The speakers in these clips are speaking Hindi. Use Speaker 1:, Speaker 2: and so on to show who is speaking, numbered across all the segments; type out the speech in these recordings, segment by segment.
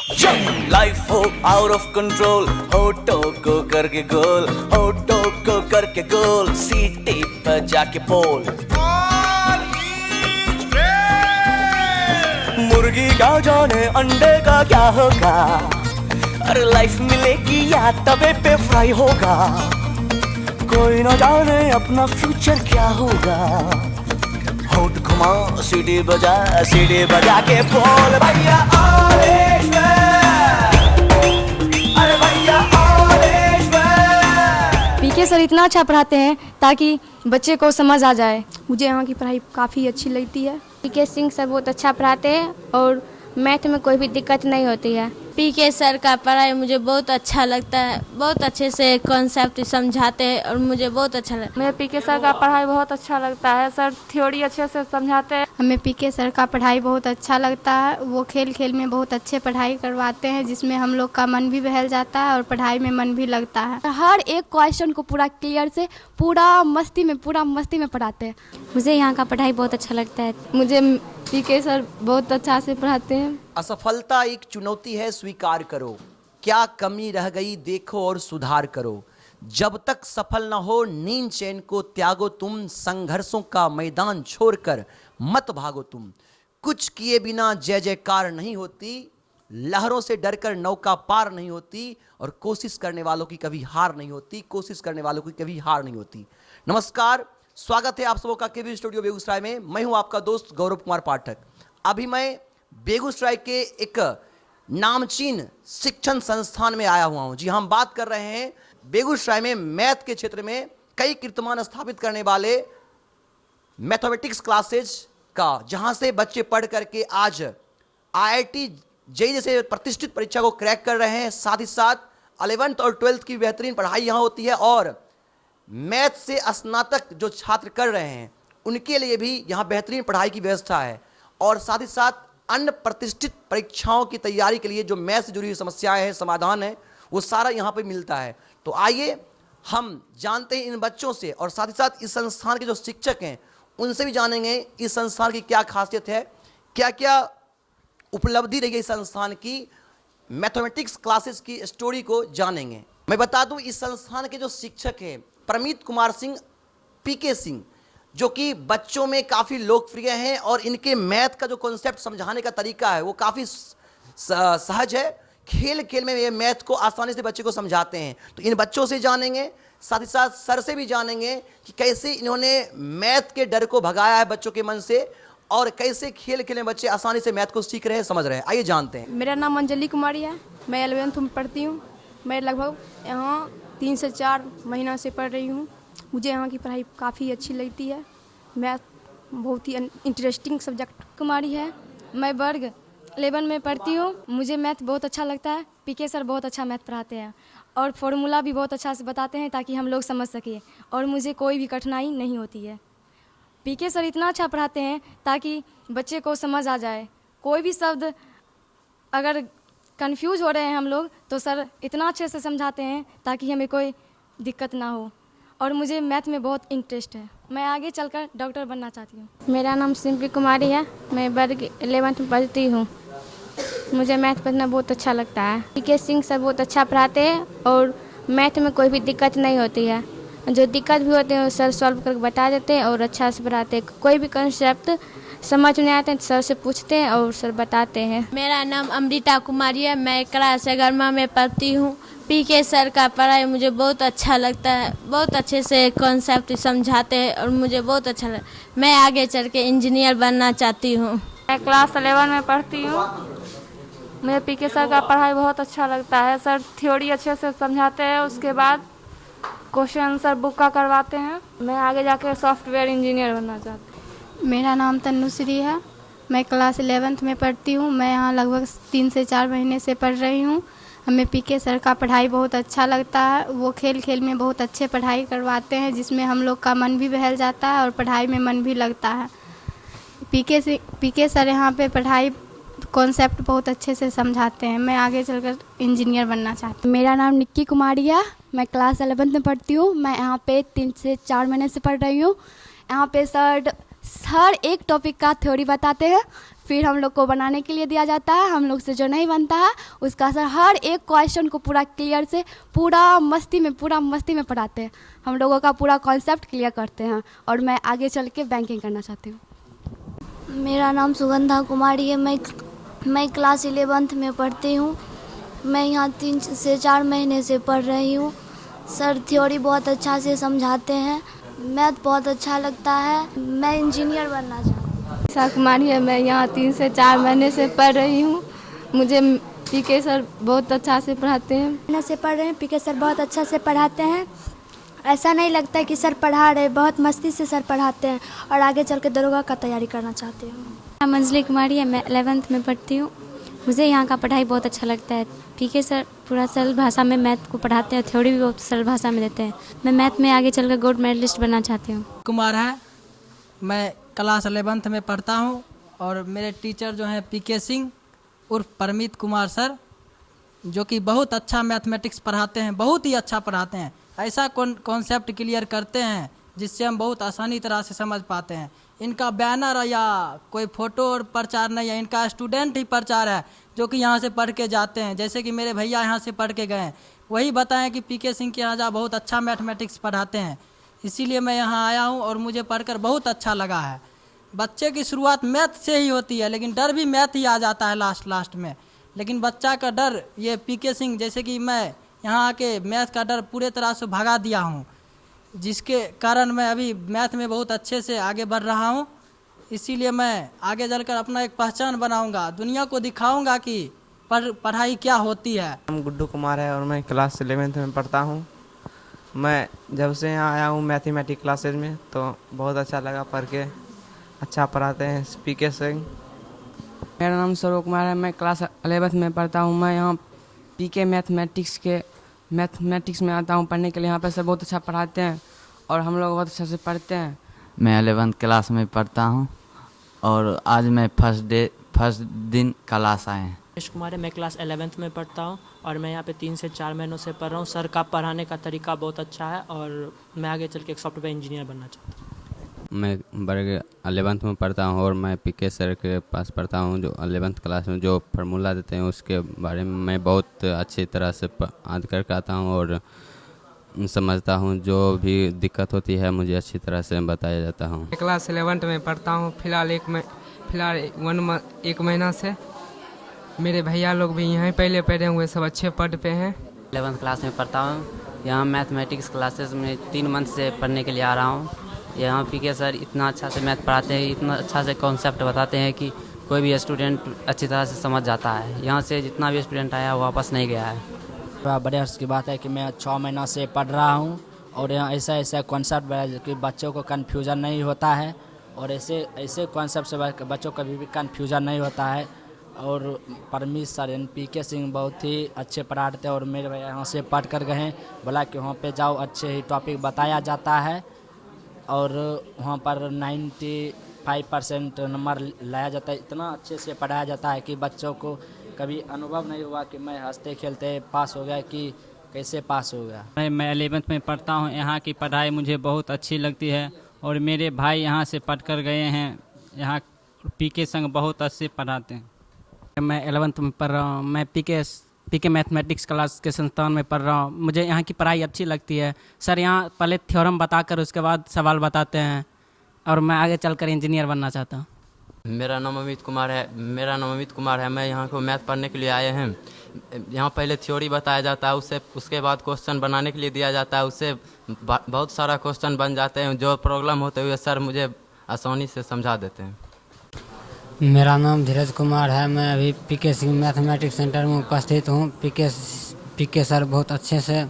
Speaker 1: जब लाइफ हो आउट ऑफ कंट्रोल, होठों को करके गोल, होठों को करके गोल, सीटी पर जाके बोल, मुर्गी क्या जाने अंडे का क्या होगा, अरे लाइफ मिलेगी या तवे पे फ्राई होगा, कोई ना जाने अपना फ्यूचर क्या होगा। होठ घुमा सीढ़ी बजा के बोल भैया ऑल इज वेल, अरे भैया all is well.
Speaker 2: PK sir इतना अच्छा पढ़ाते हैं ताकि बच्चे को समझ आ जाए।
Speaker 3: मुझे यहाँ की पढ़ाई काफ़ी अच्छी लगती है।
Speaker 4: पीके सिंह सर बहुत अच्छा पढ़ाते हैं और मैथ में कोई भी दिक्कत नहीं होती है।
Speaker 5: पीके सर का पढ़ाई मुझे बहुत अच्छा लगता है, बहुत अच्छे से कॉन्सेप्ट समझाते हैं और मुझे बहुत अच्छा लगता है।
Speaker 3: मुझे पीके सर का पढ़ाई बहुत अच्छा लगता है। सर थ्योरी अच्छे से समझाते हैं।
Speaker 6: हमें पीके सर का पढ़ाई बहुत अच्छा लगता है। वो खेल खेल में बहुत अच्छे पढ़ाई करवाते हैं, जिसमें हम लोग का मन भी बहल जाता है और पढ़ाई में मन भी लगता है।
Speaker 2: हर एक क्वेश्चन को पूरा क्लियर से पूरा मस्ती में पढ़ाते हैं।
Speaker 4: मुझे यहाँ का पढ़ाई बहुत अच्छा लगता है।
Speaker 2: मुझे पीके सर बहुत अच्छा से पढ़ाते हैं।
Speaker 7: असफलता एक चुनौती है, स्वीकार करो। क्या कमी रह गई देखो और सुधार करो। जब तक सफल न हो नींद चैन को त्यागो तुम, संघर्षों का मैदान छोड़कर मत भागो तुम। कुछ किए बिना जय जयकार नहीं होती, लहरों से डरकर नौका पार नहीं होती, और कोशिश करने वालों की कभी हार नहीं होती, कोशिश करने वालों की कभी हार नहीं होती। नमस्कार, स्वागत है आप सबों का केवी स्टूडियो बेगूसराय में। मैं हूं आपका दोस्त गौरव कुमार पाठक। अभी मैं बेगूसराय के एक नामचीन शिक्षण संस्थान में आया हुआ हूं। जी, हम बात कर रहे हैं बेगूसराय में मैथ के क्षेत्र में कई कीर्तिमान स्थापित करने वाले मैथमेटिक्स क्लासेज का, जहां से बच्चे पढ़ करके आज IIT जेईई जैसे प्रतिष्ठित परीक्षा को क्रैक कर रहे हैं। साथ ही साथ 11th और 12th की बेहतरीन पढ़ाई यहाँ होती है, और मैथ से स्नातक जो छात्र कर रहे हैं उनके लिए भी यहाँ बेहतरीन पढ़ाई की व्यवस्था है, और साथ ही साथ अन्य प्रतिष्ठित परीक्षाओं की तैयारी के लिए जो मैथ से जुड़ी हुई समस्याएं हैं, समाधान है, वो सारा यहाँ पे मिलता है। तो आइए हम जानते हैं इन बच्चों से, और साथ ही साथ इस संस्थान के जो शिक्षक हैं उनसे भी जानेंगे इस संस्थान की क्या खासियत है, क्या क्या उपलब्धि रही है इस संस्थान की। मैथमेटिक्स क्लासेस की स्टोरी को जानेंगे। मैं बता दूं, इस संस्थान के जो शिक्षक हैं प्रमीत कुमार सिंह, पीके सिंह, जो कि बच्चों में काफ़ी लोकप्रिय हैं, और इनके मैथ का जो कॉन्सेप्ट समझाने का तरीका है वो काफ़ी सहज है। खेल खेल में ये मैथ को आसानी से बच्चे को समझाते हैं। तो इन बच्चों से जानेंगे, साथ ही साथ सर से भी जानेंगे कि कैसे इन्होंने मैथ के डर को भगाया है बच्चों के मन से, और कैसे खेल खेल में बच्चे आसानी से मैथ को सीख रहे हैं, समझ रहे हैं। आइए जानते हैं।
Speaker 3: मेरा नाम अंजलि कुमारी है। मैं 11th में पढ़ती हूँ। मैं लगभग यहाँ 3 से 4 महीना से पढ़ रही हूँ। मुझे यहाँ की पढ़ाई काफ़ी अच्छी लगती है। मैथ बहुत ही इंटरेस्टिंग सब्जेक्ट।
Speaker 2: कुमारी है, मैं वर्ग 11 में पढ़ती हूँ। मुझे मैथ बहुत अच्छा लगता है। पीके सर बहुत अच्छा मैथ पढ़ाते हैं और फॉर्मूला भी बहुत अच्छा से बताते हैं ताकि हम लोग समझ सकें, और मुझे कोई भी कठिनाई नहीं होती है। पीके सर इतना अच्छा पढ़ाते हैं ताकि बच्चे को समझ आ जाए। कोई भी शब्द अगर कंफ्यूज हो रहे हैं हम लोग, तो सर इतना अच्छे से समझाते हैं ताकि हमें कोई दिक्कत ना हो, और मुझे मैथ में बहुत इंटरेस्ट है। मैं आगे चलकर डॉक्टर बनना चाहती हूँ।
Speaker 4: मेरा नाम सिंपी कुमारी है। मैं वर्ग 11th में पढ़ती हूँ। मुझे मैथ पढ़ना बहुत अच्छा लगता है। पीके सिंह सर बहुत अच्छा पढ़ाते हैं और मैथ में कोई भी दिक्कत नहीं होती है। जो दिक्कत भी होते हैं वो सर सॉल्व करके बता देते हैं और अच्छा से पढ़ाते हैं। कोई भी कॉन्सेप्ट समझ नहीं आते हैं तो सर से पूछते हैं और सर बताते हैं।
Speaker 5: मेरा नाम अमृता कुमारी है। मैं क्लास 11 में पढ़ती हूँ। पीके सर का पढ़ाई मुझे बहुत अच्छा लगता है, बहुत अच्छे से कॉन्सेप्ट समझाते हैं और मुझे बहुत अच्छा लगता है। मैं आगे चल के इंजीनियर बनना चाहती हूँ।
Speaker 3: मैं क्लास 11 में पढ़ती हूँ। मुझे पीके सर का पढ़ाई बहुत अच्छा लगता है। सर थ्योरी अच्छे से समझाते हैं, उसके बाद क्वेश्चन आंसर बुक का करवाते हैं। मैं आगे जाकर सॉफ्टवेयर इंजीनियर बनना चाहती हूँ।
Speaker 6: मेरा नाम तनुश्री है। मैं क्लास 11th में पढ़ती हूँ। मैं यहाँ लगभग 3 से 4 महीने से पढ़ रही हूँ। हमें पीके सर का पढ़ाई बहुत अच्छा लगता है। वो खेल खेल में बहुत अच्छे पढ़ाई करवाते हैं, जिसमें हम लोग का मन भी बहल जाता है और पढ़ाई में मन भी लगता है। पीके सर यहाँ पे पढ़ाई कॉन्सेप्ट बहुत अच्छे से समझाते हैं। मैं आगे चलकर इंजीनियर बनना चाहती हूँ।
Speaker 2: मेरा नाम निक्की कुमारी है। मैं क्लास 11 में पढ़ती हूँ। मैं यहाँ पे 3 से 4 महीने से पढ़ रही हूँ। यहाँ पे सर हर एक टॉपिक का थ्योरी बताते हैं,
Speaker 8: फिर हम लोग को बनाने के लिए दिया जाता है। हम लोग से जो नहीं बनता है उसका सर हर एक क्वेश्चन को पूरा क्लियर से पूरा मस्ती में पढ़ाते हैं। हम लोगों का पूरा कॉन्सेप्ट क्लियर करते हैं और मैं आगे चल के बैंकिंग करना चाहती हूँ।
Speaker 9: मेरा नाम सुगंधा कुमारी है। मैं क्लास 11th में पढ़ती हूँ। मैं यहाँ 3 से 4 महीने से पढ़ रही हूँ। सर थ्योरी बहुत अच्छा से समझाते हैं, मैथ बहुत अच्छा लगता है। मैं इंजीनियर बनना चाहती हूँ।
Speaker 4: ईशा कुमारी है। मैं यहाँ 3 से 4 महीने से पढ़ रही हूँ। मुझे पीके सर बहुत अच्छा से पढ़ाते हैं।
Speaker 10: महीने से पढ़ रहे हैं, पीके सर बहुत अच्छा से पढ़ाते हैं। ऐसा नहीं लगता है कि सर पढ़ा रहे, बहुत मस्ती से सर पढ़ाते हैं और आगे चल के दरोगा का तैयारी करना चाहती हूँ।
Speaker 11: मंजली कुमारी है। मैं 11th में पढ़ती हूँ। मुझे यहाँ का पढ़ाई बहुत अच्छा लगता है। पीके सर पूरा सरल भाषा में मैथ को पढ़ाते हैं, थ्योरी भी बहुत सरल भाषा में देते हैं। मैं मैथ में आगे चलकर गोल्ड मेडलिस्ट बनना चाहती हूँ।
Speaker 12: कुमार है। मैं क्लास 11th में पढ़ता हूँ और मेरे टीचर जो हैं पीके सिंह उर्फ परमीत कुमार सर, जो कि बहुत अच्छा मैथमेटिक्स पढ़ाते हैं, बहुत ही अच्छा पढ़ाते हैं। ऐसा कॉन्सेप्ट क्लियर करते हैं जिससे हम बहुत आसानी तरह से समझ पाते हैं। इनका बैनर या कोई फ़ोटो और प्रचार नहीं है, इनका स्टूडेंट ही प्रचार है जो कि यहाँ से पढ़ के जाते हैं। जैसे कि मेरे भैया यहाँ से पढ़ के गए हैं, वही बताएं कि पीके सिंह के यहाँ जा बहुत अच्छा मैथमेटिक्स पढ़ाते हैं। इसीलिए मैं यहाँ आया हूँ और मुझे पढ़कर बहुत अच्छा लगा है। बच्चे की शुरुआत मैथ से ही होती है, लेकिन डर भी मैथ ही आ जाता है लास्ट में। लेकिन बच्चा का डर ये पीके सिंह, जैसे कि मैं यहाँ आके मैथ का डर पूरे तरह से भगा दिया हूँ, जिसके कारण मैं अभी मैथ में बहुत अच्छे से आगे बढ़ रहा हूँ। इसीलिए मैं आगे चलकर अपना एक पहचान बनाऊंगा, दुनिया को दिखाऊंगा कि पढ़ाई क्या होती है।
Speaker 13: नाम गुड्डू कुमार है और मैं क्लास 11th में पढ़ता हूँ। मैं जब से यहाँ आया हूँ मैथमेटिक्स क्लासेज में तो बहुत अच्छा लगा पढ़ के, अच्छा पढ़ाते हैं पीके सिंह।
Speaker 14: मेरा नाम सरोज कुमार है। मैं क्लास 11th में पढ़ता हूँ। मैं यहाँ पीके मैथमेटिक्स में आता हूँ पढ़ने के लिए। यहाँ पर सब बहुत अच्छा पढ़ाते हैं और हम लोग बहुत अच्छा से पढ़ते हैं।
Speaker 15: मैं 11th क्लास में पढ़ता हूँ और आज मैं फर्स्ट दिन क्लास आए हैं।
Speaker 16: रमेश कुमार है। मैं क्लास 11th में पढ़ता हूँ और मैं यहाँ पे 3 से 4 महीनों से पढ़ रहा हूँ। सर का पढ़ाने का तरीका बहुत अच्छा है और मैं आगे चल के एक सॉफ्टवेयर इंजीनियर बनना चाहता हूँ।
Speaker 17: मैं वर्ग 11th में पढ़ता हूँ और मैं पीके सर के पास पढ़ता हूँ, जो 11th क्लास में जो फार्मूला देते हैं उसके बारे में मैं बहुत अच्छी तरह से याद करके आता हूँ और समझता हूँ। जो भी दिक्कत होती है मुझे अच्छी तरह से बताया जाता हूँ।
Speaker 18: क्लास 11th में पढ़ता हूँ। फिलहाल एक महीना से मेरे भैया लोग भी यहीं पहले पढ़े हुए, सब अच्छे पढ़ पे हैं।
Speaker 19: 11th क्लास में पढ़ता हूँ। यहाँ मैथमेटिक्स क्लासेस में 3 मंथ से पढ़ने के लिए आ रहा हूँ। यहाँ पीके सर इतना अच्छा से मैथ पढ़ाते हैं, इतना अच्छा से कॉन्सेप्ट बताते हैं कि कोई भी स्टूडेंट अच्छी तरह से समझ जाता है। यहाँ से जितना भी स्टूडेंट आया वो वापस नहीं गया है।
Speaker 20: बड़ा बड़े हर्ष की बात है कि मैं 6 महीना से पढ़ रहा हूँ और यहाँ ऐसा कॉन्सेप्ट है कि बच्चों को कन्फ्यूज़न नहीं होता है और ऐसे कॉन्सेप्ट से बच्चों को कभी भी कन्फ्यूज़न नहीं होता है। और परमीत सर पीके सिंह बहुत ही अच्छे पढ़ाते हैं और मेरे भैया यहाँ से पढ़ कर गए हैं, बोला कि वहाँ पे जाओ, अच्छे ही टॉपिक बताया जाता है और वहाँ पर 95% नंबर लाया जाता है। इतना अच्छे से पढ़ाया जाता है कि बच्चों को कभी अनुभव नहीं हुआ कि मैं हंसते खेलते पास हो गया कि कैसे पास हो गया।
Speaker 21: मैं 11th में पढ़ता हूँ। यहाँ की पढ़ाई मुझे बहुत अच्छी लगती है और मेरे भाई यहाँ से पढ़ कर गए हैं। यहाँ पीके संग बहुत अच्छे पढ़ाते हैं।
Speaker 12: मैं 11th में पढ़ रहा हूँ। मैं पीके मैथमेटिक्स क्लास के संस्थान में पढ़ रहा हूँ। मुझे यहाँ की पढ़ाई अच्छी लगती है। सर यहाँ पहले थ्योरम बताकर उसके बाद सवाल बताते हैं और मैं आगे चलकर इंजीनियर बनना चाहता हूँ।
Speaker 22: मेरा नाम अमित कुमार है। मैं यहाँ को मैथ पढ़ने के लिए आए हैं। यहाँ पहले थ्योरी बताया जाता है, उसके बाद क्वेश्चन बनाने के लिए दिया जाता है। उससे बहुत सारा क्वेश्चन बन जाते हैं। जो प्रॉब्लम होते हुए सर मुझे आसानी से समझा देते हैं।
Speaker 23: मेरा नाम धीरज कुमार है। मैं अभी पीके सिंह मैथमेटिक्स सेंटर में उपस्थित हूँ। पीके सर बहुत अच्छे से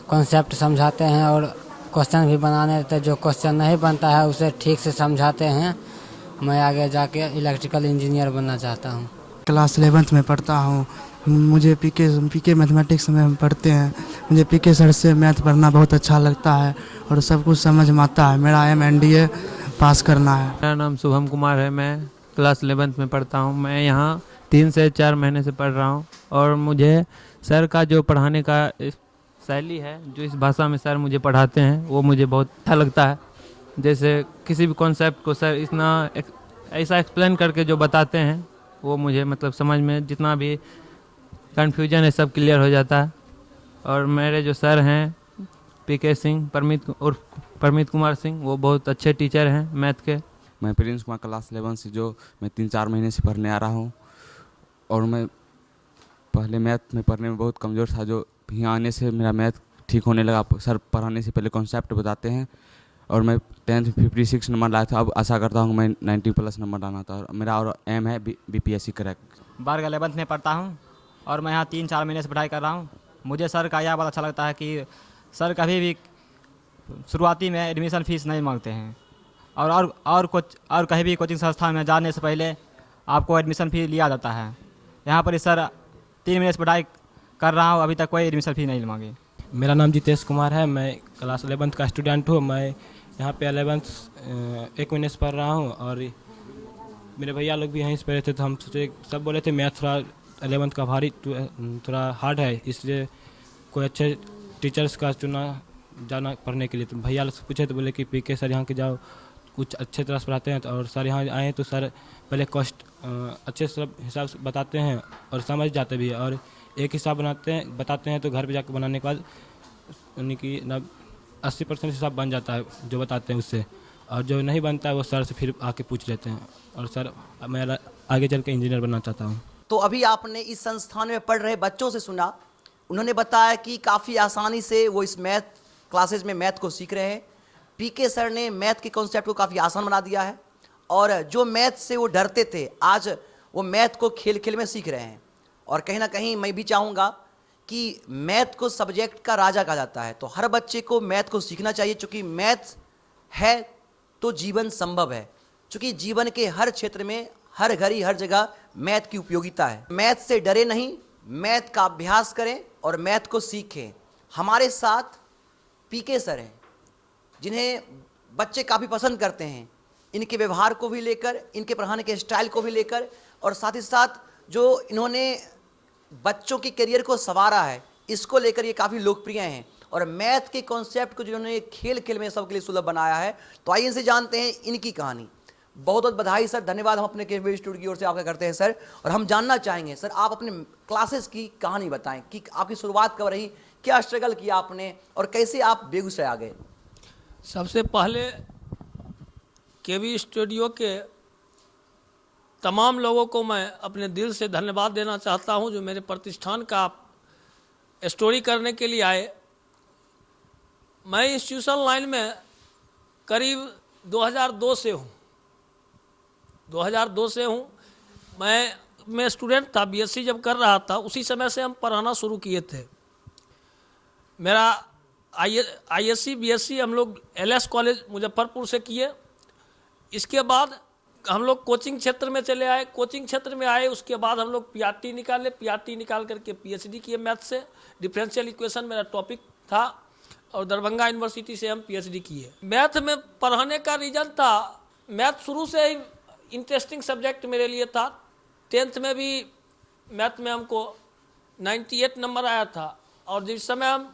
Speaker 23: कॉन्सेप्ट समझाते हैं और क्वेश्चन भी बनाने देते हैं। जो क्वेश्चन नहीं बनता है उसे ठीक से समझाते हैं। मैं आगे जाके इलेक्ट्रिकल इंजीनियर बनना चाहता हूँ।
Speaker 24: क्लास 11th में पढ़ता हूँ। मुझे पीके मैथमेटिक्स में हम पढ़ते हैं। मुझे पीके सर से मैथ पढ़ना बहुत अच्छा लगता है और सब कुछ समझ में आता है। मेरा MNDA पास करना है।
Speaker 25: मेरा नाम शुभम कुमार है। मैं क्लास 11th में पढ़ता हूँ। मैं यहाँ 3 से 4 महीने से पढ़ रहा हूँ और मुझे सर का जो पढ़ाने का शैली है, जो इस भाषा में सर मुझे पढ़ाते हैं, वो मुझे बहुत अच्छा लगता है। जैसे किसी भी कॉन्सेप्ट को सर इतना ऐसा एक्सप्लेन करके जो बताते हैं वो मुझे मतलब समझ में जितना भी कन्फ्यूजन है सब क्लियर हो जाता है। और मेरे जो सर हैं पीके सिंह परमित कुमार सिंह, वो बहुत अच्छे टीचर हैं मैथ के।
Speaker 1: मैं प्रिंस कुमार क्लास 11 से जो मैं 3-4 महीने से पढ़ने आ रहा हूँ और मैं पहले मैथ में पढ़ने में बहुत कमज़ोर था, जो यहाँ आने से मेरा मैथ ठीक होने लगा। सर पढ़ाने से पहले कॉन्सेप्ट बताते हैं और मैं 10th में 56 नंबर लाया था। अब आशा करता हूँ मैं 90+ नंबर लाना था और मेरा और एम है BPSC क्रैक।
Speaker 3: वर्ग 11th में पढ़ता हूँ और मैं यहाँ 3-4 महीने से पढ़ाई कर रहा हूँ। मुझे सर का यह बहुत अच्छा लगता है कि सर कभी भी शुरुआती में एडमिशन फ़ीस नहीं मांगते हैं और कहीं भी कोचिंग संस्थान में जाने से पहले आपको एडमिशन फ़ी लिया जाता है। यहाँ पर सर 3 महीने से पढ़ाई कर रहा हूँ, अभी तक कोई एडमिशन फ़ी नहीं मांगी।
Speaker 5: मेरा नाम जितेश कुमार है, मैं क्लास 11th का स्टूडेंट हूँ। मैं यहाँ पे 11th 1 महीने से पढ़ रहा हूँ और मेरे भैया लोग भी यहीं से पढ़े थे, तो हम सोचे, सब बोले थे मैथ थोड़ा 11th का भारी थोड़ा हार्ड है, इसलिए कोई अच्छे टीचर्स का चुना जाना पढ़ने के लिए। तो भैया लोग से पूछे तो बोले कि पीके सर यहाँ के जाओ, कुछ अच्छे तरह से पढ़ाते हैं। और सर यहाँ आए तो सर पहले कॉस्ट अच्छे सब हिसाब से बताते हैं और समझ जाते भी है, और एक हिसाब बताते हैं तो घर पे जाकर बनाने के बाद यानी कि 80% हिसाब बन जाता है जो बताते हैं उससे, और जो नहीं बनता है वो सर से फिर आके पूछ लेते हैं। और सर मैं आगे चल के इंजीनियर बनना चाहता हूँ।
Speaker 6: तो अभी आपने इस संस्थान में पढ़ रहे बच्चों से सुना, उन्होंने बताया कि काफ़ी आसानी से वो इस मैथ क्लासेज में मैथ को सीख रहे हैं। पीके सर ने मैथ के कॉन्सेप्ट को काफ़ी आसान बना दिया है, और जो मैथ से वो डरते थे आज वो मैथ को खेल खेल में सीख रहे हैं। और कहीं ना कहीं मैं भी चाहूँगा कि मैथ को सब्जेक्ट का राजा कहा जाता है, तो हर बच्चे को मैथ को सीखना चाहिए, क्योंकि मैथ है तो जीवन संभव है। क्योंकि जीवन के हर क्षेत्र में हर घड़ी हर जगह मैथ की उपयोगिता है। मैथ से डरे नहीं, मैथ का अभ्यास करें और मैथ को सीखें। हमारे साथ पीके सर हैं जिन्हें बच्चे काफ़ी पसंद करते हैं, इनके व्यवहार को भी लेकर, इनके पढ़ाने के स्टाइल को भी लेकर, और साथ ही साथ जो इन्होंने बच्चों के करियर को संवारा है इसको लेकर ये काफ़ी लोकप्रिय हैं। और मैथ के कॉन्सेप्ट को जिन्होंने खेल खेल में सबके लिए सुलभ बनाया है। तो आइए इनसे जानते हैं इनकी कहानी। बहुत बहुत बधाई सर, धन्यवाद हम अपने केवी स्टूडियो की ओर से आपका करते हैं सर। और हम जानना चाहेंगे सर, आप अपने क्लासेस की कहानी बताएं कि आपकी शुरुआत कब रही, क्या स्ट्रगल किया आपने और कैसे आप बेगूसराय आ गए।
Speaker 7: सबसे पहले केवी स्टूडियो के तमाम लोगों को मैं अपने दिल से धन्यवाद देना चाहता हूं, जो मेरे प्रतिष्ठान का स्टोरी करने के लिए आए। मैं इंस्टीट्यूशन लाइन में करीब 2002 से हूं। 2002 से हूं। मैं स्टूडेंट था, बीएससी जब कर रहा था उसी समय से हम पढ़ाना शुरू किए थे। मेरा आईएससी बीएससी हम लोग एलएस कॉलेज मुजफ्फरपुर से किए। इसके बाद हम लोग कोचिंग क्षेत्र में चले आए। कोचिंग क्षेत्र में आए उसके बाद हम लोग पीआरटी निकाले। पीआरटी निकाल करके पीएचडी किए मैथ से। डिफरेंशियल इक्वेशन मेरा टॉपिक था और दरभंगा यूनिवर्सिटी से हम पीएचडी किए। मैथ में पढ़ाने का रीज़न था, मैथ शुरू से ही इंटरेस्टिंग सब्जेक्ट मेरे लिए था। 10th में भी मैथ में हमको 98 नंबर आया था। और जिस समय हम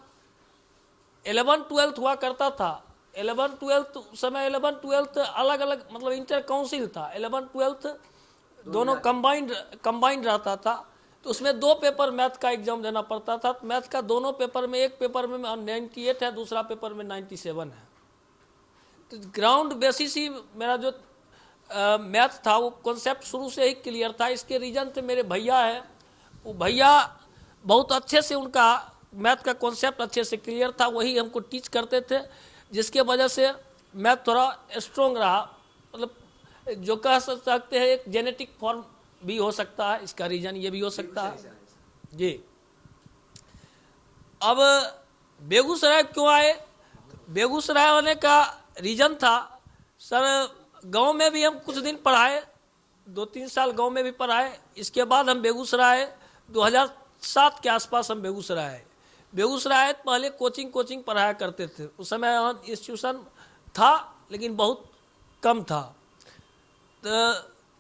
Speaker 7: 11-12 हुआ करता था, 11-12 उस समय 11-12 अलग अलग मतलब इंटर काउंसिल था। 11-12 दोनों कंबाइंड रहता था, तो उसमें 2 पेपर मैथ का एग्जाम देना पड़ता था। मैथ का दोनों पेपर में, एक पेपर में 98 है, दूसरा पेपर में 97 है। तो ग्राउंड बेसिस ही मेरा जो मैथ था वो कॉन्सेप्ट शुरू से ही क्लियर था। इसके रीजन थे मेरे भैया हैं, वो भैया बहुत अच्छे से उनका मैथ का कॉन्सेप्ट अच्छे से क्लियर था, वही हमको टीच करते थे, जिसके वजह से मैथ थोड़ा स्ट्रॉन्ग रहा। मतलब जो कह सकते हैं एक जेनेटिक फॉर्म भी हो सकता है, इसका रीजन ये भी हो सकता है जी। अब बेगूसराय क्यों आए? बेगूसराय आने का रीजन था, सर गांव में भी हम कुछ दिन पढ़ाए, 2-3 साल गांव में भी पढ़ाए। इसके बाद हम बेगूसराय 2007 के आसपास हम बेगूसराय आए। बेगूसराय पहले कोचिंग पढ़ाया करते थे। उस समय यहाँ इंस्टीट्यूशन था लेकिन बहुत कम था। तो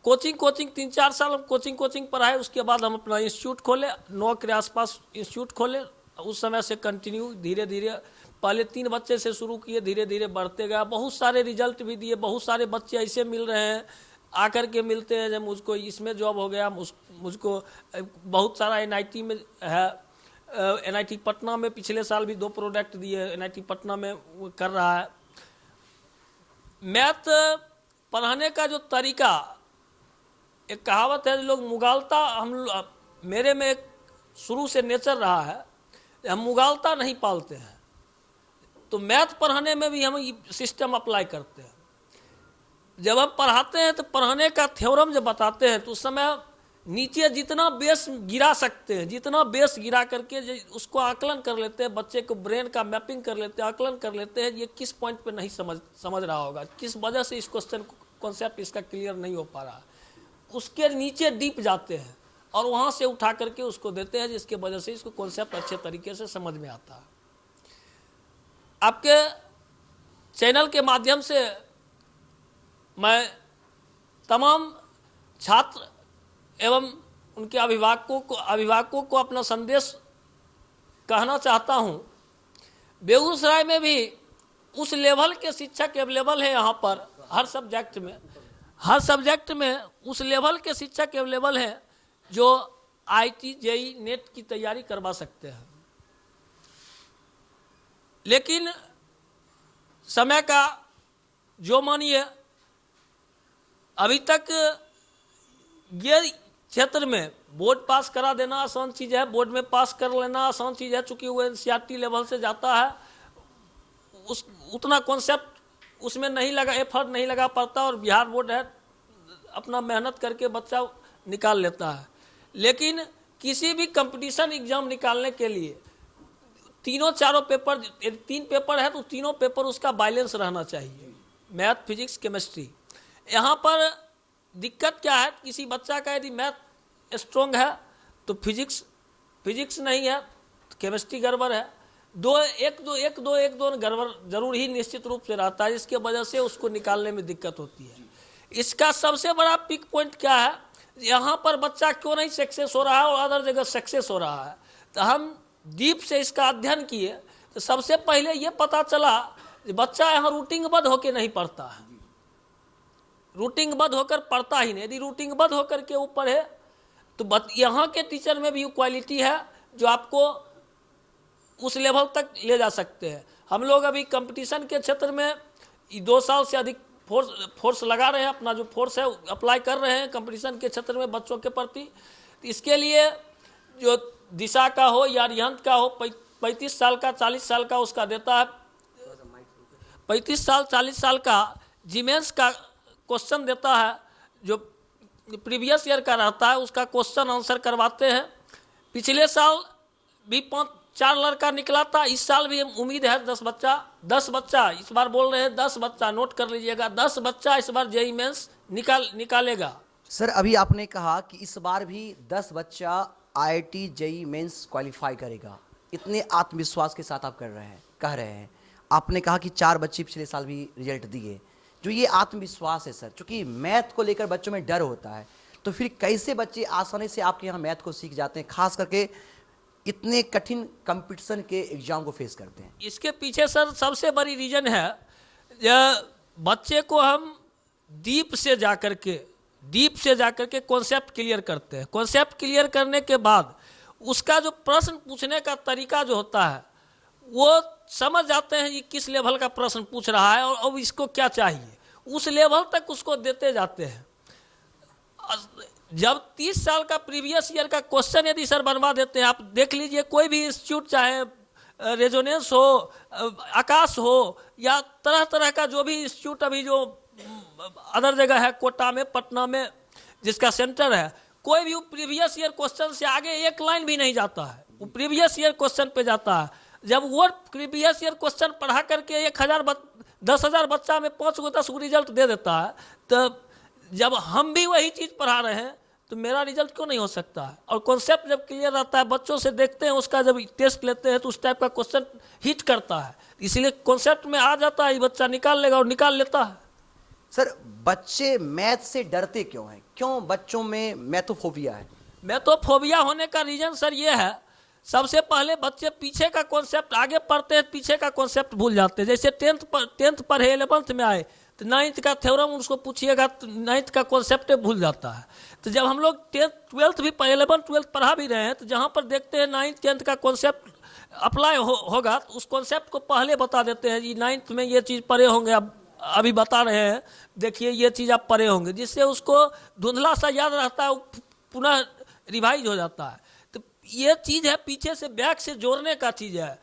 Speaker 7: कोचिंग 3-4 साल हम कोचिंग पढ़ाए। उसके बाद हम अपना इंस्टीट्यूट खोले, 9 के आसपास इंस्टीट्यूट खोले। उस समय से कंटिन्यू धीरे धीरे, पहले 3 बच्चे से शुरू किए, धीरे धीरे बढ़ते गया। बहुत सारे रिजल्ट भी दिए, बहुत सारे बच्चे ऐसे मिल रहे हैं आकर के मिलते हैं जब मुझको इसमें जॉब हो गया, मुझको बहुत सारा NIT में है, NIT पटना में पिछले साल भी 2 प्रोडक्ट दिए, NIT पटना में वो कर रहा है। मैथ पढ़ाने का जो तरीका, एक कहावत है, लोग मुगालता, मेरे में एक शुरू से नेचर रहा है, हम मुगालता नहीं पालते हैं, तो मैथ पढ़ाने में भी हम सिस्टम अप्लाई करते हैं। जब हम पढ़ाते हैं तो पढ़ाने का थ्योरम जब बताते हैं तो उस समय नीचे जितना बेस गिरा सकते हैं, जितना बेस गिरा करके उसको आकलन कर लेते हैं, बच्चे को ब्रेन का मैपिंग कर लेते हैं, आकलन कर लेते हैं, ये किस पॉइंट पे नहीं समझ रहा होगा, किस वजह से इस क्वेश्चन कॉन्सेप्ट इसका क्लियर नहीं हो पा रहा, उसके नीचे डीप जाते हैं और वहाँ से उठा करके उसको देते हैं, जिसके वजह से इसको कॉन्सेप्ट अच्छे तरीके से समझ में आता है। आपके चैनल के माध्यम से मैं तमाम छात्र एवं उनके अभिभावकों को अपना संदेश कहना चाहता हूं। बेगूसराय में भी उस लेवल के शिक्षक अवेलेबल है, यहाँ पर हर सब्जेक्ट में उस लेवल के शिक्षक अवेलेबल हैं जो IIT JEE नेट की तैयारी करवा सकते हैं। लेकिन समय का जो मानिए, अभी तक ये क्षेत्र में बोर्ड पास करा देना आसान चीज़ है, बोर्ड में पास कर लेना आसान चीज़ है, चूँकि वो NCERT लेवल से जाता है, उतना कॉन्सेप्ट उसमें नहीं लगा, एफर्ट नहीं लगा पाता, और बिहार बोर्ड है अपना मेहनत करके बच्चा निकाल लेता है। लेकिन किसी भी कंपटीशन एग्जाम निकालने के लिए तीनों चारों पेपर, 3 पेपर है तो तीनों पेपर उसका बैलेंस रहना चाहिए, मैथ, फिजिक्स, केमिस्ट्री। यहाँ पर दिक्कत क्या है, किसी बच्चा का यदि मैथ स्ट्रॉन्ग है तो फिजिक्स नहीं है तो केमिस्ट्री गड़बड़ है, 1-2 गड़बड़ जरूर ही निश्चित रूप से रहता है, जिसके वजह से उसको निकालने में दिक्कत होती है। इसका सबसे बड़ा पिक पॉइंट क्या है, यहाँ पर बच्चा क्यों नहीं सक्सेस हो रहा है और अदर जगह सक्सेस हो रहा है। तो हम डीप से इसका अध्ययन किए तो सबसे पहले ये पता चला कि बच्चा यहाँ रूटिंगबद्ध होकर नहीं पढ़ता है, रूटिंगबद्ध होकर पढ़ता ही नहीं। यदि रूटिंगबद्ध होकर के ऊपर है तो यहाँ के टीचर में भी क्वालिटी है जो आपको उस लेवल तक ले जा सकते हैं। हम लोग अभी कंपटीशन के क्षेत्र में 2 साल से अधिक फोर्स लगा रहे हैं, अपना जो फोर्स है अप्लाई कर रहे हैं कंपटीशन के क्षेत्र में बच्चों के प्रति। तो इसके लिए जो दिशा का हो या अरिहंत का हो, 35 साल का 40 साल का उसका देता है, 35 साल 40 साल का जीमेंस का क्वेश्चन देता है, जो प्रीवियस ईयर का रहता है उसका क्वेश्चन आंसर करवाते हैं। पिछले साल भी 5-4 लड़का निकला था, इस साल भी उम्मीद है 10 बच्चा इस बार बोल रहे हैं, 10 बच्चा नोट कर लीजिएगा, 10 बच्चा इस बार JEE मेंस निकालेगा।
Speaker 6: सर अभी आपने कहा कि इस बार भी 10 बच्चा IIT JEE मेंस क्वालिफाई करेगा, इतने आत्मविश्वास के साथ आप कह रहे हैं। आपने कहा कि 4 बच्चे पिछले साल भी रिजल्ट दिए, जो ये आत्मविश्वास है सर, क्योंकि मैथ को लेकर बच्चों में डर होता है, तो फिर कैसे बच्चे आसानी से आपके यहाँ मैथ को सीख जाते हैं, खास करके इतने कठिन कंपटीशन के एग्जाम को फेस करते हैं?
Speaker 7: इसके पीछे सर सबसे बड़ी रीजन है, बच्चे को हम डीप से जाकर के कॉन्सेप्ट क्लियर करते हैं। कॉन्सेप्ट क्लियर करने के बाद उसका जो प्रश्न पूछने का तरीका जो होता है वो समझ जाते हैं कि किस लेवल का प्रश्न पूछ रहा है और अब इसको क्या चाहिए, उस लेवल तक उसको देते जाते हैं। जब 30 साल का प्रीवियस ईयर का क्वेश्चन यदि सर बनवा देते हैं, आप देख लीजिए कोई भी इंस्टीट्यूट, चाहे रेजोनेंस हो, आकाश हो, या तरह तरह का जो भी इंस्टीट्यूट अभी जो अदर जगह है, कोटा में, पटना में जिसका सेंटर है, कोई भी प्रीवियस ईयर क्वेश्चन से आगे एक लाइन भी नहीं जाता है, वो प्रीवियस ईयर क्वेश्चन पे जाता है। जब वो प्रीवियस ईयर क्वेश्चन पढ़ा करके 10,000 बच्चा में 5-10 रिजल्ट दे देता है, तो जब हम भी वही चीज़ पढ़ा रहे हैं तो मेरा रिजल्ट क्यों नहीं हो सकता है। और कॉन्सेप्ट जब क्लियर रहता है, बच्चों से देखते हैं, उसका जब टेस्ट लेते हैं तो उस टाइप का क्वेश्चन हिट करता है, इसलिए कॉन्सेप्ट में आ जाता है, बच्चा निकाल लेगा और निकाल लेता है।
Speaker 6: सर बच्चे मैथ से डरते क्यों हैं, क्यों बच्चों में मैथोफोबिया है?
Speaker 7: मैथोफोबिया होने का रीजन सर ये है, सबसे पहले बच्चे पीछे का कॉन्सेप्ट आगे पढ़ते हैं, पीछे का कॉन्सेप्ट भूल जाते हैं। जैसे 10th पढ़े 11th में आए तो 9th का थ्योरम उसको पूछिएगा तो 9th का कॉन्सेप्ट भूल जाता है। तो जब हम लोग 10th 12th भी 11th 12th पढ़ा भी रहे हैं तो जहाँ पर देखते हैं 9th 10th का कॉन्सेप्ट अप्लाई होगा तो उस कॉन्सेप्ट को पहले बता देते हैं जी 9th में ये चीज़ पढ़े होंगे, अब अभी बता रहे हैं, देखिए ये चीज़ आप पढ़े होंगे, जिससे उसको धुंधला सा याद रहता है, पुनः रिवाइज हो जाता है। तो ये चीज़ है, पीछे से बैक से जोड़ने का चीज़ है।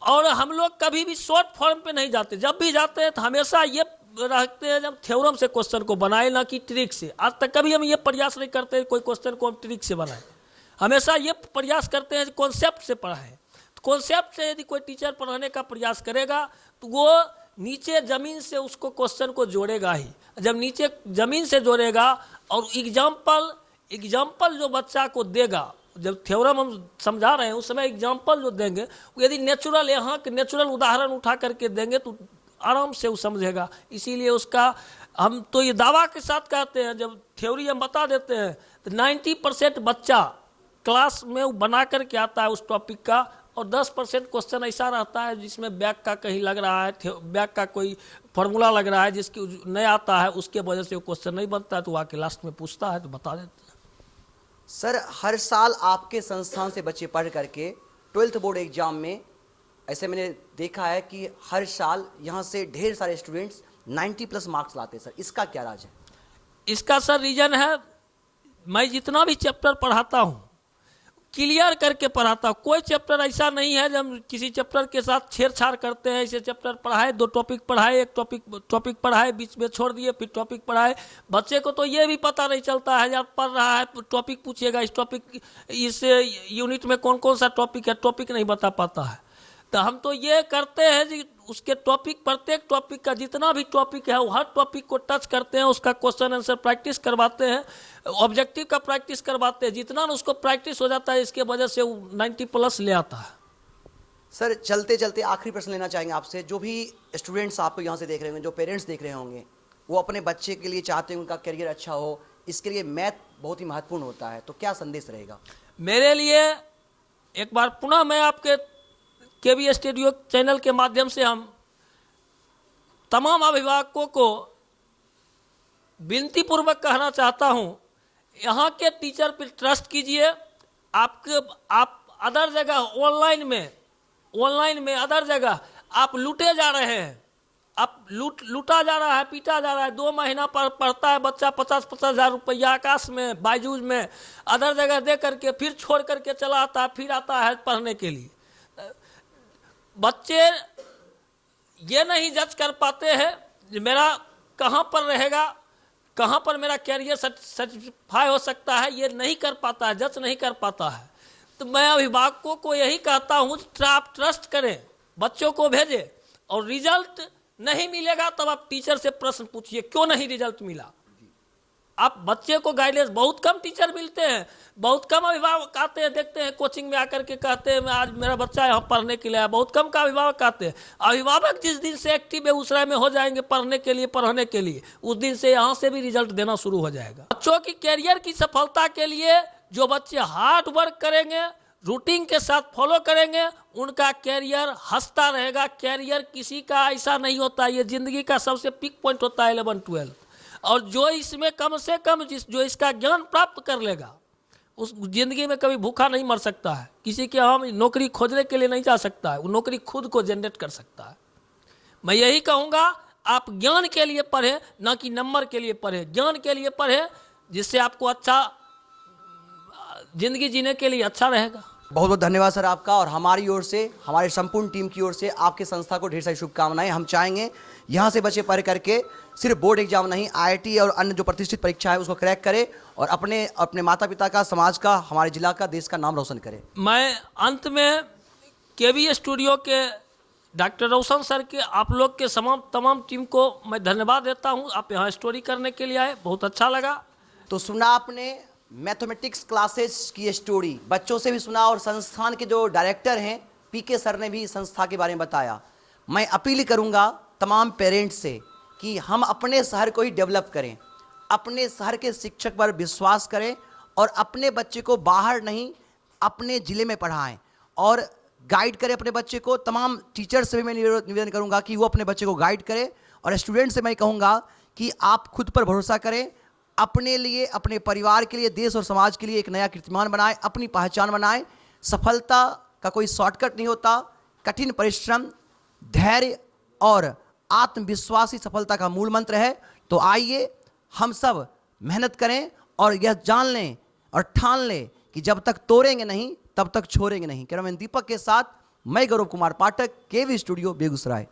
Speaker 7: और हम लोग कभी भी शॉर्ट फॉर्म पे नहीं जाते, जब भी जाते हैं तो हमेशा ये रखते हैं जब थ्योरम से क्वेश्चन को बनाए, ना कि ट्रिक से। आज तक कभी हम ये प्रयास नहीं करते कोई क्वेश्चन को हम ट्रिक से बनाएं, हमेशा ये प्रयास करते हैं कॉन्सेप्ट से पढ़ाएं। तो कॉन्सेप्ट से यदि कोई टीचर पढ़ाने का प्रयास करेगा तो वो नीचे ज़मीन से उसको क्वेश्चन को जोड़ेगा ही। जब नीचे ज़मीन से जोड़ेगा और एग्जाम्पल जो बच्चा को देगा, जब थ्योरम हम समझा रहे हैं उस समय एग्जाम्पल जो देंगे, यदि नेचुरल यहाँ के नेचुरल उदाहरण उठा करके देंगे तो आराम से वो समझेगा। इसीलिए उसका हम तो ये दावा के साथ कहते हैं, जब थ्योरी हम बता देते हैं तो 90% बच्चा क्लास में वो बना करके आता है उस टॉपिक का, और 10% क्वेश्चन ऐसा रहता है जिसमें बैक का कहीं लग रहा है, बैक का कोई फार्मूला लग रहा है जिसकी नहीं आता है, उसके वजह से वो क्वेश्चन नहीं बनता है, तो आके लास्ट में पूछता है तो बता देते हैं।
Speaker 6: सर, हर साल आपके संस्थान से बच्चे पढ़ करके 12th बोर्ड एग्जाम में, ऐसे मैंने देखा है कि हर साल यहाँ से ढेर सारे स्टूडेंट्स 90+ मार्क्स लाते हैं। सर, इसका क्या राज है?
Speaker 7: इसका सर रीजन है, मैं जितना भी चैप्टर पढ़ाता हूँ क्लियर करके पढ़ाता हूँ। कोई चैप्टर ऐसा नहीं है जब किसी चैप्टर के साथ छेड़छाड़ करते हैं। ऐसे चैप्टर पढ़ाए, 2 टॉपिक पढ़ाए, एक टॉपिक पढ़ाए, बीच में छोड़ दिए, फिर टॉपिक पढ़ाए। बच्चे को तो ये भी पता नहीं चलता है, जब पढ़ रहा है टॉपिक पूछिएगा, इस यूनिट में कौन कौन सा टॉपिक है, टॉपिक नहीं बता पाता है। तो हम तो ये करते हैं कि उसके टॉपिक, प्रत्येक टॉपिक का जितना भी टॉपिक है वो हर टॉपिक को टच करते हैं, उसका क्वेश्चन आंसर प्रैक्टिस करवाते हैं, ऑब्जेक्टिव का प्रैक्टिस करवाते हैं। जितना उसको प्रैक्टिस हो जाता है इसके वजह से वो 90+ ले आता है।
Speaker 6: सर, चलते चलते आखिरी प्रश्न लेना चाहेंगे आपसे। जो भी स्टूडेंट्स आपको यहाँ से देख रहे होंगे, जो पेरेंट्स देख रहे होंगे, वो अपने बच्चे के लिए चाहते हैं उनका करियर अच्छा हो, इसके लिए मैथ बहुत ही महत्वपूर्ण होता है, तो क्या संदेश रहेगा?
Speaker 7: मेरे लिए एक बार पुनः मैं आपके केबी स्टूडियो चैनल के माध्यम से हम तमाम अभिभावकों को विनती पूर्वक कहना चाहता हूं, यहाँ के टीचर पर ट्रस्ट कीजिए। आप अदर जगह ऑनलाइन में अदर जगह आप लूटे जा रहे हैं, आप लूटा जा रहा है, पीटा जा रहा है। 2 महीना पर पढ़ता है बच्चा, 50-50 हज़ार रुपया आकाश में, बायजूज में, अदर जगह दे करके फिर छोड़ करके चला आता है, फिर आता है पढ़ने के लिए। बच्चे ये नहीं जज कर पाते हैं मेरा कहाँ पर रहेगा, कहाँ पर मेरा कैरियर सर्टिफाई हो सकता है, ये नहीं कर पाता है, जज नहीं कर पाता है। तो मैं अभिभावकों को यही कहता हूँ, आप ट्रस्ट करें, बच्चों को भेजें, और रिजल्ट नहीं मिलेगा तब आप टीचर से प्रश्न पूछिए क्यों नहीं रिजल्ट मिला। आप बच्चे को गाइडेंस, बहुत कम टीचर मिलते हैं, बहुत कम अभिभावक आते हैं, देखते हैं कोचिंग में आकर के कहते हैं आज मेरा बच्चा यहाँ पढ़ने के लिए आया। बहुत कम का अभिभावक आते हैं। अभिभावक जिस दिन से एक्टिव बेगूसराय में हो जाएंगे पढ़ने के लिए, पढ़ने के लिए, उस दिन से यहाँ से भी रिजल्ट देना शुरू हो जाएगा। बच्चों की कैरियर की सफलता के लिए जो बच्चे हार्ड वर्क करेंगे, रूटीन के साथ फॉलो करेंगे, उनका कैरियर हंसता रहेगा। कैरियर किसी का ऐसा नहीं होता, ये ज़िंदगी का सबसे पीक पॉइंट होता है 11-12। और जो इसमें कम से कम जो इसका ज्ञान प्राप्त कर लेगा, उस ज़िंदगी में कभी भूखा नहीं मर सकता है। किसी के हम नौकरी खोजने के लिए नहीं जा सकता है, वो नौकरी खुद को जनरेट कर सकता है। मैं यही कहूँगा, आप ज्ञान के लिए पढ़ें, ना कि नंबर के लिए पढ़ें। ज्ञान के लिए पढ़ें, जिससे आपको अच्छा ज़िंदगी जीने के लिए अच्छा रहेगा।
Speaker 6: बहुत बहुत धन्यवाद सर आपका, और हमारी ओर से, हमारे संपूर्ण टीम की ओर से आपके संस्था को ढेर सारी शुभकामनाएं। हम चाहेंगे यहाँ से बच्चे पढ़ करके सिर्फ बोर्ड एग्जाम नहीं, IIT और अन्य जो प्रतिष्ठित परीक्षा है उसको क्रैक करे, और अपने माता पिता का, समाज का, हमारे जिला का, देश का नाम रोशन करे।
Speaker 7: मैं अंत में केबी स्टूडियो के डॉक्टर रोशन सर के, आप लोग के तमाम टीम को मैं धन्यवाद देता हूँ। आप यहाँ स्टोरी करने के लिए आए, बहुत अच्छा लगा।
Speaker 6: तो सुना आपने मैथमेटिक्स क्लासेस की स्टोरी, बच्चों से भी सुना, और संस्थान के जो डायरेक्टर हैं PK सर ने भी संस्था के बारे में बताया। मैं अपील करूंगा तमाम पेरेंट्स से कि हम अपने शहर को ही डेवलप करें, अपने शहर के शिक्षक पर विश्वास करें, और अपने बच्चे को बाहर नहीं अपने ज़िले में पढ़ाएं, और गाइड करें अपने बच्चे को। तमाम टीचर से भी मैं निवेदन करूंगा कि वो अपने बच्चे को गाइड करें, और स्टूडेंट से मैं कहूँगा कि आप खुद पर भरोसा करें, अपने लिए, अपने परिवार के लिए, देश और समाज के लिए एक नया कीर्तिमान बनाएं, अपनी पहचान बनाएं। सफलता का कोई शॉर्टकट नहीं होता, कठिन परिश्रम, धैर्य और आत्मविश्वास ही सफलता का मूल मंत्र है। तो आइए हम सब मेहनत करें और यह जान लें और ठान लें कि जब तक तोड़ेंगे नहीं तब तक छोड़ेंगे नहीं। कैमरामैन दीपक के साथ मैं गौरव कुमार पाठक, केवी स्टूडियो, बेगूसराय।